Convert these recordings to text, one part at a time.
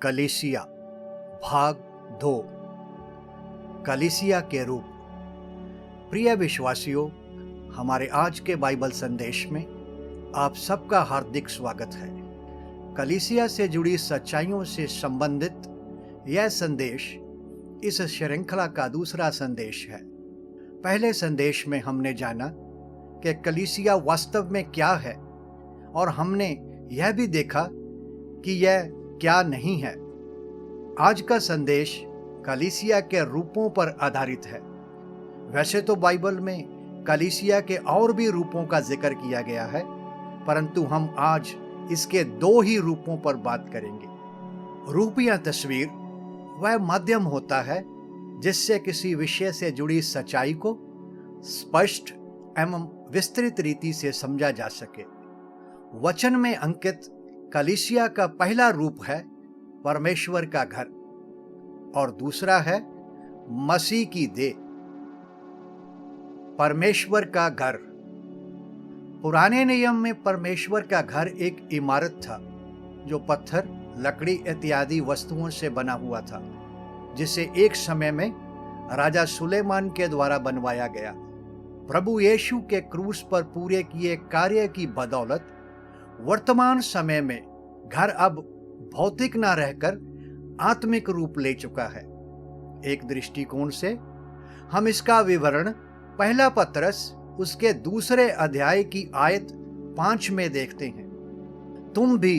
कलीसिया भाग 2 कलीसिया के रूप। प्रिय विश्वासियों, हमारे आज के बाइबल संदेश में आप सबका हार्दिक स्वागत है। कलीसिया से जुड़ी सच्चाइयों से संबंधित यह संदेश इस श्रृंखला का दूसरा संदेश है। पहले संदेश में हमने जाना कि कलीसिया वास्तव में क्या है और हमने यह भी देखा कि यह क्या नहीं है। आज का संदेश कलीसिया के रूपों पर आधारित है। वैसे तो बाइबल में कलीसिया के और भी रूपों का जिक्र किया गया है, परंतु हम आज इसके 2 ही रूपों पर बात करेंगे। रूप या तस्वीर वह माध्यम होता है जिससे किसी विषय से जुड़ी सच्चाई को स्पष्ट एवं विस्तृत रीति से समझा जा सके। वचन में अंकित कलीसिया का पहला रूप है परमेश्वर का घर और दूसरा है मसीह की देह। परमेश्वर का घर। पुराने नियम में परमेश्वर का घर एक इमारत था जो पत्थर, लकड़ी इत्यादि वस्तुओं से बना हुआ था, जिसे एक समय में राजा सुलेमान के द्वारा बनवाया गया। प्रभु यीशु के क्रूस पर पूरे किए कार्य की बदौलत वर्तमान समय में घर अब भौतिक न रहकर आत्मिक रूप ले चुका है। एक दृष्टिकोण से हम इसका विवरण पहला पत्रस उसके 2 अध्याय की आयत 5 में देखते हैं। तुम भी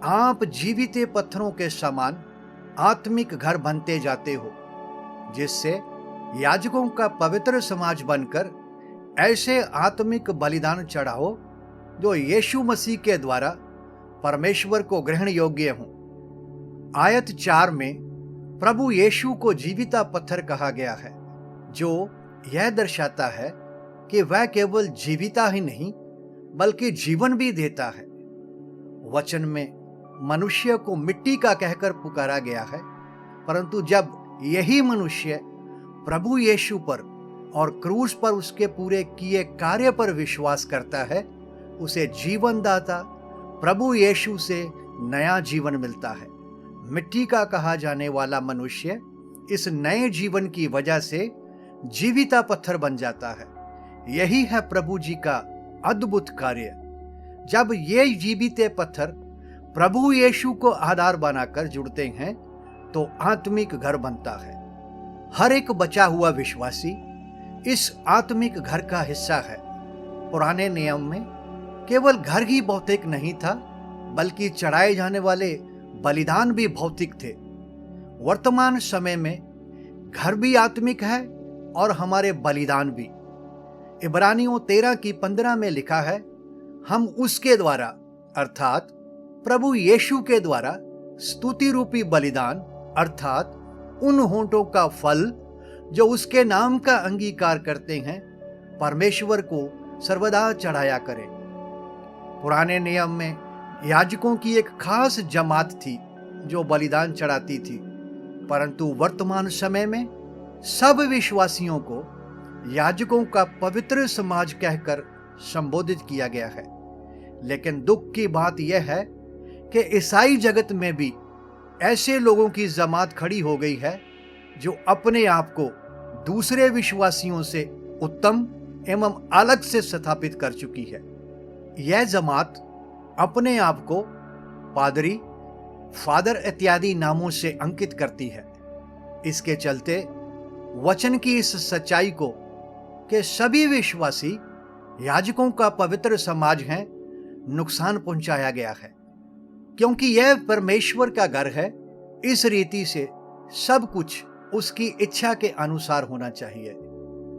आप जीवित पत्थरों के समान आत्मिक घर बनते जाते हो, जिससे याजकों का पवित्र समाज बनकर ऐसे आत्मिक बलिदान चढ़ाओ जो यीशु मसीह के द्वारा परमेश्वर को ग्रहण योग्य हों। आयत 4 में प्रभु यीशु को जीविता पत्थर कहा गया है, जो यह दर्शाता है कि वह केवल जीविता ही नहीं बल्कि जीवन भी देता है। वचन में मनुष्य को मिट्टी का कहकर पुकारा गया है, परंतु जब यही मनुष्य प्रभु यीशु पर और क्रूस पर उसके पूरे किए कार्य पर विश्वास करता है, उसे जीवनदाता प्रभु यीशु से नया जीवन मिलता है। मिट्टी का कहा जाने वाला मनुष्य इस नए जीवन की वजह से जीविता पत्थर बन जाता है। यही है प्रभु जी का अद्भुत कार्य। जब ये जीवित पत्थर प्रभु यीशु को आधार बनाकर जुड़ते हैं तो आत्मिक घर बनता है। हर एक बचा हुआ विश्वासी इस आत्मिक घर का हिस्सा है। पुराने नियम में केवल घर ही भौतिक नहीं था, बल्कि चढ़ाए जाने वाले बलिदान भी भौतिक थे। वर्तमान समय में घर भी आत्मिक है और हमारे बलिदान भी। इब्रानियों 13:15 में लिखा है, हम उसके द्वारा अर्थात प्रभु यीशु के द्वारा स्तुति रूपी बलिदान अर्थात उन होंठों का फल जो उसके नाम का अंगीकार करते हैं, परमेश्वर को सर्वदा चढ़ाया करें। पुराने नियम में याजकों की एक खास जमात थी जो बलिदान चढ़ाती थी, परंतु वर्तमान समय में सब विश्वासियों को याजकों का पवित्र समाज कहकर संबोधित किया गया है। लेकिन दुख की बात यह है कि ईसाई जगत में भी ऐसे लोगों की जमात खड़ी हो गई है जो अपने आप को दूसरे विश्वासियों से उत्तम एवं अलग से स्थापित कर चुकी है। यह जमात अपने आप को पादरी, फादर इत्यादि नामों से अंकित करती है। इसके चलते वचन की इस सच्चाई को कि सभी विश्वासी याजकों का पवित्र समाज हैं, नुकसान पहुंचाया गया है। क्योंकि यह परमेश्वर का घर है, इस रीति से सब कुछ उसकी इच्छा के अनुसार होना चाहिए।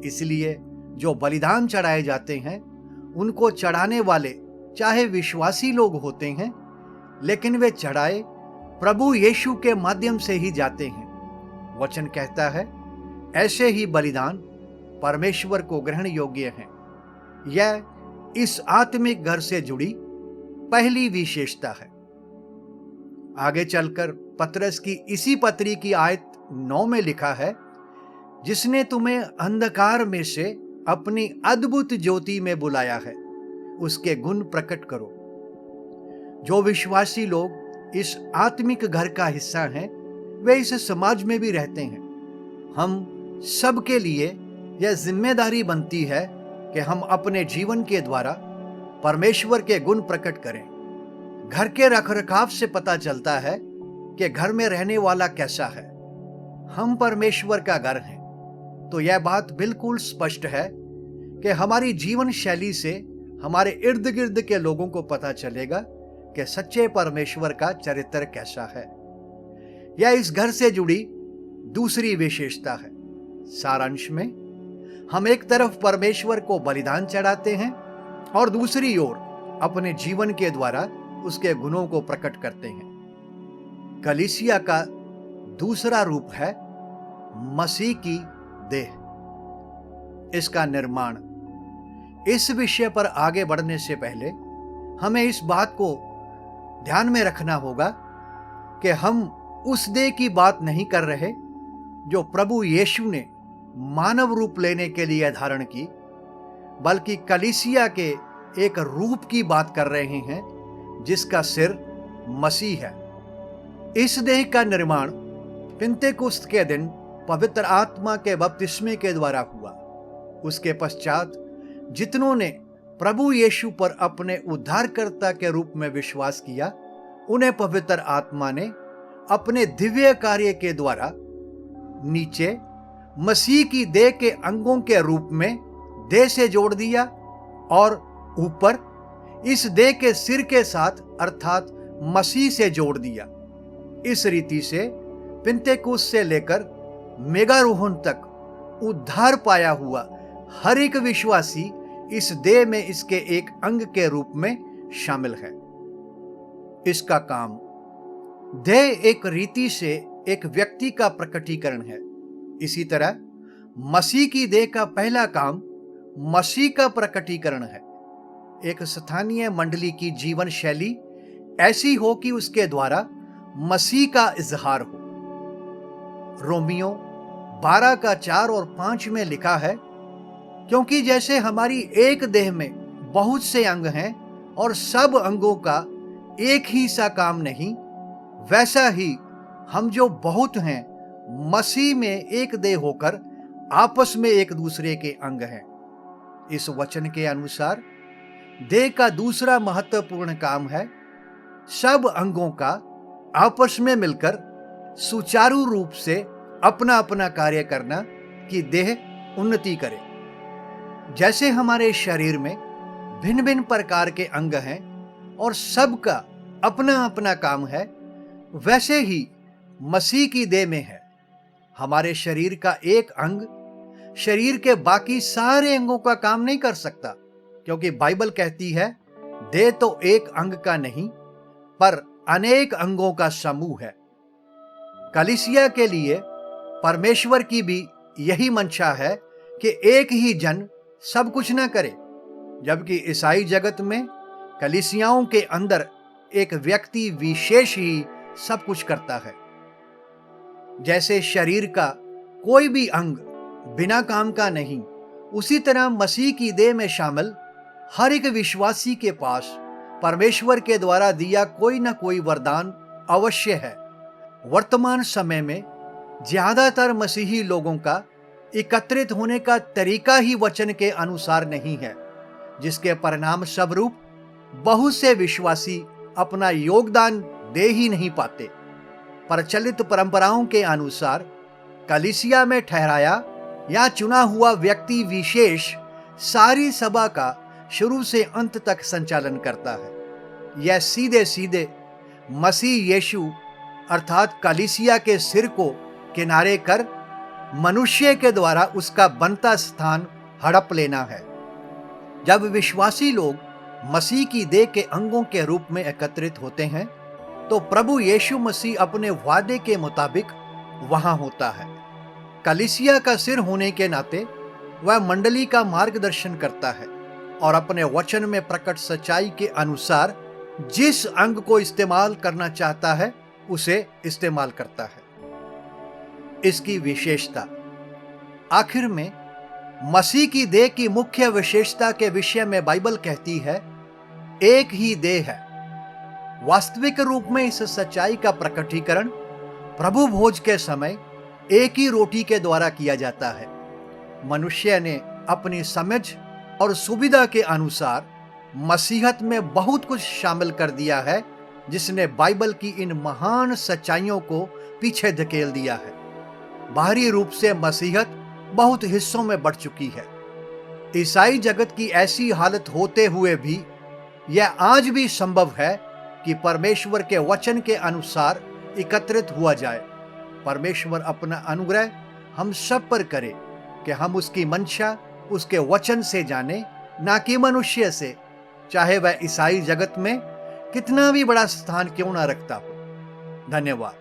इसलिए जो बलिदान चढ़ाए जाते हैं, उनको चढ़ाने वाले चाहे विश्वासी लोग होते हैं, लेकिन वे चढ़ाए प्रभु यीशु के माध्यम से ही जाते हैं। वचन कहता है, ऐसे ही बलिदान परमेश्वर को ग्रहण योग्य हैं। यह इस आत्मिक घर से जुड़ी पहली विशेषता है। आगे चलकर पतरस की इसी पत्री की आयत 9 में लिखा है, जिसने तुम्हें अंधकार में से अपनी अद्भुत ज्योति में बुलाया है, उसके गुण प्रकट करो। जो विश्वासी लोग इस आत्मिक घर का हिस्सा हैं, वे इस समाज में भी रहते हैं। हम सब के लिए यह जिम्मेदारी बनती है कि हम अपने जीवन के द्वारा परमेश्वर के गुण प्रकट करें। घर के रखरखाव से पता चलता है कि घर में रहने वाला कैसा है। हम परमेश्वर का घर हैं, तो यह बात बिल्कुल स्पष्ट है कि हमारी जीवन शैली से हमारे इर्द गिर्द के लोगों को पता चलेगा कि सच्चे परमेश्वर का चरित्र कैसा है। यह इस घर से जुड़ी दूसरी विशेषता है। सारांश में, हम एक तरफ परमेश्वर को बलिदान चढ़ाते हैं और दूसरी ओर अपने जीवन के द्वारा उसके गुणों को प्रकट करते हैं। कलीसिया का दूसरा रूप है मसीह की देह। इसका निर्माण। इस विषय पर आगे बढ़ने से पहले हमें इस बात को ध्यान में रखना होगा कि हम उस देह की बात नहीं कर रहे जो प्रभु यीशु ने मानव रूप लेने के लिए धारण की, बल्कि कलीसिया के एक रूप की बात कर रहे हैं जिसका सिर मसीह है। इस देह का निर्माण पिन्तेकुस्त के दिन पवित्र आत्मा के बपतिस्मे के द्वारा हुआ। उसके पश्चात जितनों ने प्रभु यीशु पर अपने उद्धारकर्ता के रूप में विश्वास किया, उन्हें पवित्र आत्मा ने अपने दिव्य कार्य के द्वारा नीचे मसीह की देह के अंगों के रूप में देह से जोड़ दिया और ऊपर इस देह के सिर के साथ अर्थात मसीह से जोड़ दिया। इस रीति से पिन्तेकुस्त से लेकर मेगारोहण तक उद्धार पाया हुआ हर एक विश्वासी इस देह में इसके एक अंग के रूप में शामिल है। इसका काम। देह एक रीति से एक व्यक्ति का प्रकटीकरण है। इसी तरह मसीह की देह का पहला काम मसीह का प्रकटीकरण है। एक स्थानीय मंडली की जीवन शैली ऐसी हो कि उसके द्वारा मसीह का इजहार हो। रोमियो 12 का 4 और 5 में लिखा है, क्योंकि जैसे हमारी एक देह में बहुत से अंग हैं और सब अंगों का एक ही सा काम नहीं, वैसा ही हम जो बहुत हैं मसीह में एक देह होकर आपस में एक दूसरे के अंग हैं। इस वचन के अनुसार देह का दूसरा महत्वपूर्ण काम है सब अंगों का आपस में मिलकर सुचारू रूप से अपना अपना कार्य करना कि देह उन्नति करे। जैसे हमारे शरीर में भिन्न भिन्न प्रकार के अंग हैं और सबका अपना अपना काम है, वैसे ही मसीह की देह में है। हमारे शरीर का एक अंग शरीर के बाकी सारे अंगों का काम नहीं कर सकता, क्योंकि बाइबल कहती है देह तो एक अंग का नहीं पर अनेक अंगों का समूह है। कलीसिया के लिए परमेश्वर की भी यही मंशा है कि एक ही जन सब कुछ न करे, जबकि ईसाई जगत में कलीसियाओं के अंदर एक व्यक्ति विशेष ही सब कुछ करता है। जैसे शरीर का कोई भी अंग बिना काम का नहीं, उसी तरह मसीह की देह में शामिल हर एक विश्वासी के पास परमेश्वर के द्वारा दिया कोई न कोई वरदान अवश्य है। वर्तमान समय में ज्यादातर मसीही लोगों का एकत्रित होने का तरीका ही वचन के अनुसार नहीं है, जिसके परिणाम स्वरूप बहुत से विश्वासी अपना योगदान दे ही नहीं पाते। प्रचलित परंपराओं के अनुसार कलीसिया में ठहराया या चुना हुआ व्यक्ति विशेष सारी सभा का शुरू से अंत तक संचालन करता है। यह सीधे सीधे मसीह यीशु अर्थात कलीसिया के सिर को किनारे कर मनुष्य के द्वारा उसका बनता स्थान हड़प लेना है। जब विश्वासी लोग मसीह की देह के अंगों के रूप में एकत्रित होते हैं, तो प्रभु यीशु मसीह अपने वादे के मुताबिक वहां होता है। कलीसिया का सिर होने के नाते वह मंडली का मार्गदर्शन करता है और अपने वचन में प्रकट सच्चाई के अनुसार जिस अंग को इस्तेमाल करना चाहता है उसे इस्तेमाल करता है। इसकी विशेषता। आखिर में मसीह की देह की मुख्य विशेषता के विषय में बाइबल कहती है एक ही देह है। वास्तविक रूप में इस सच्चाई का प्रकटीकरण प्रभु भोज के समय एक ही रोटी के द्वारा किया जाता है। मनुष्य ने अपनी समझ और सुविधा के अनुसार मसीहत में बहुत कुछ शामिल कर दिया है, जिसने बाइबल की इन महान सच्चाइयों को पीछे धकेल दिया है। बाहरी रूप से मसीहत बहुत हिस्सों में बढ़ चुकी है। ईसाई जगत की ऐसी हालत होते हुए भी यह आज भी संभव है कि परमेश्वर के वचन के अनुसार एकत्रित हुआ जाए। परमेश्वर अपना अनुग्रह हम सब पर करे कि हम उसकी मंशा उसके वचन से जाने, ना कि मनुष्य से, चाहे वह ईसाई जगत में कितना भी बड़ा स्थान क्यों ना रखता हो। धन्यवाद।